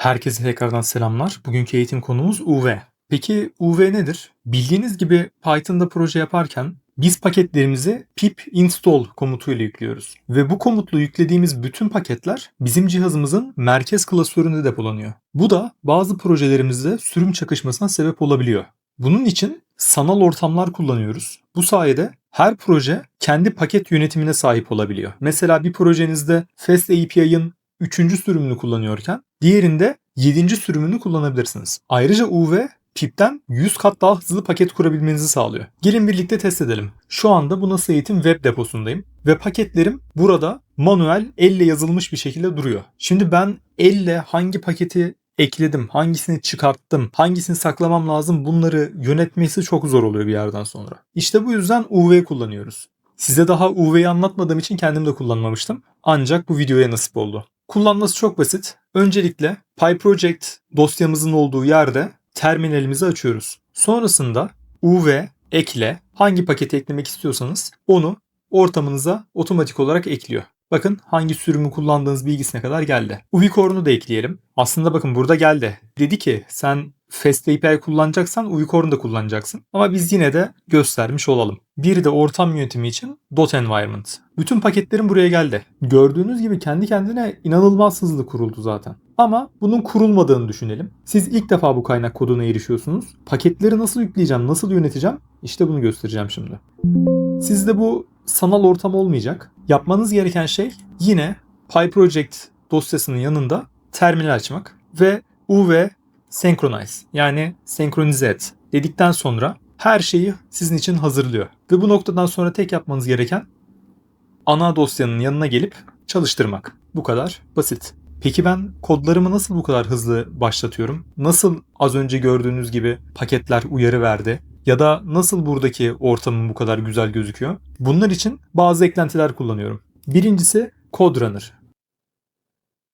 Herkese tekrardan selamlar. Bugünkü eğitim konumuz UV. Peki UV nedir? Bildiğiniz gibi Python'da proje yaparken biz paketlerimizi pip install komutuyla yüklüyoruz. Ve bu komutla yüklediğimiz bütün paketler bizim cihazımızın merkez klasöründe depolanıyor. Bu da bazı projelerimizde sürüm çakışmasına sebep olabiliyor. Bunun için sanal ortamlar kullanıyoruz. Bu sayede her proje kendi paket yönetimine sahip olabiliyor. Mesela bir projenizde Fast API'ın 3. sürümünü kullanıyorken diğerinde 7. sürümünü kullanabilirsiniz. Ayrıca UV pip'ten 100 kat daha hızlı paket kurabilmenizi sağlıyor. Gelin birlikte test edelim. Şu anda bu Nasıl Eğitim web deposundayım ve paketlerim burada manuel elle yazılmış bir şekilde duruyor. Şimdi ben elle hangi paketi ekledim, hangisini çıkarttım, hangisini saklamam lazım, bunları yönetmesi çok zor oluyor bir yerden sonra. İşte bu yüzden UV kullanıyoruz. Size daha UV'yi anlatmadığım için kendim de kullanmamıştım. Ancak bu videoya nasip oldu. Kullanması çok basit. Öncelikle PyProject dosyamızın olduğu yerde terminalimizi açıyoruz. Sonrasında UV ekle, hangi paketi eklemek istiyorsanız onu ortamınıza otomatik olarak ekliyor. Bakın hangi sürümü kullandığınız bilgisine kadar geldi. Uvicorn'u da ekleyelim. Aslında bakın burada geldi. Dedi ki sen Fast API kullanacaksan Uvicorn'u da kullanacaksın. Ama biz yine de göstermiş olalım. Bir de ortam yönetimi için dot environment. Bütün paketlerim buraya geldi. Gördüğünüz gibi kendi kendine inanılmaz hızlı kuruldu zaten. Ama bunun kurulmadığını düşünelim. Siz ilk defa bu kaynak koduna erişiyorsunuz. Paketleri nasıl yükleyeceğim, nasıl yöneteceğim? İşte bunu göstereceğim şimdi. Sizde bu sanal ortam olmayacak. Yapmanız gereken şey yine PyProject dosyasının yanında terminal açmak ve UV synchronize yani senkronize et dedikten sonra her şeyi sizin için hazırlıyor. Ve bu noktadan sonra tek yapmanız gereken ana dosyanın yanına gelip çalıştırmak. Bu kadar basit. Peki ben kodlarımı nasıl bu kadar hızlı başlatıyorum? Nasıl az önce gördüğünüz gibi paketler uyarı verdi? Ya da nasıl buradaki ortamım bu kadar güzel gözüküyor? Bunlar için bazı eklentiler kullanıyorum. Birincisi CodeRunner.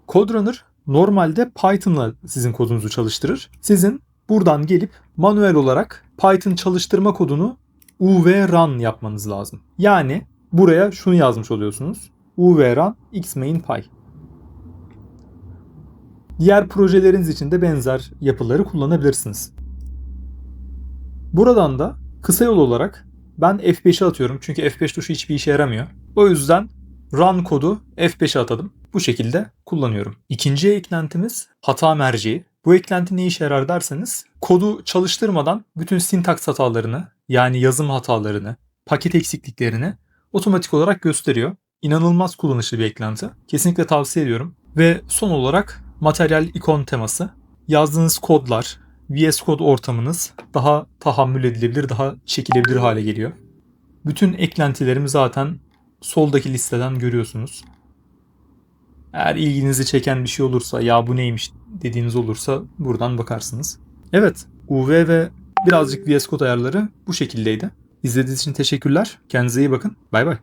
CodeRunner normalde Python'la sizin kodunuzu çalıştırır. Sizin buradan gelip manuel olarak Python çalıştırma kodunu uv-run yapmanız lazım. Yani buraya şunu yazmış oluyorsunuz. uv-run xmainpy. Diğer projeleriniz için de benzer yapıları kullanabilirsiniz. Buradan da kısa yol olarak ben F5'e atıyorum çünkü F5 tuşu hiçbir işe yaramıyor. O yüzden run kodu F5'e atadım. Bu şekilde kullanıyorum. İkinci eklentimiz hata merceği. Bu eklenti ne işe yarar derseniz kodu çalıştırmadan bütün sintaks hatalarını yani yazım hatalarını, paket eksikliklerini otomatik olarak gösteriyor. İnanılmaz kullanışlı bir eklenti. Kesinlikle tavsiye ediyorum. Ve son olarak materyal ikon teması. Yazdığınız kodlar, VS Code ortamınız daha tahammül edilebilir, daha çekilebilir hale geliyor. Bütün eklentilerimi zaten soldaki listeden görüyorsunuz. Eğer ilginizi çeken bir şey olursa, ya bu neymiş dediğiniz olursa buradan bakarsınız. Evet, UV ve birazcık VS Code ayarları bu şekildeydi. İzlediğiniz için teşekkürler. Kendinize iyi bakın. Bay bay.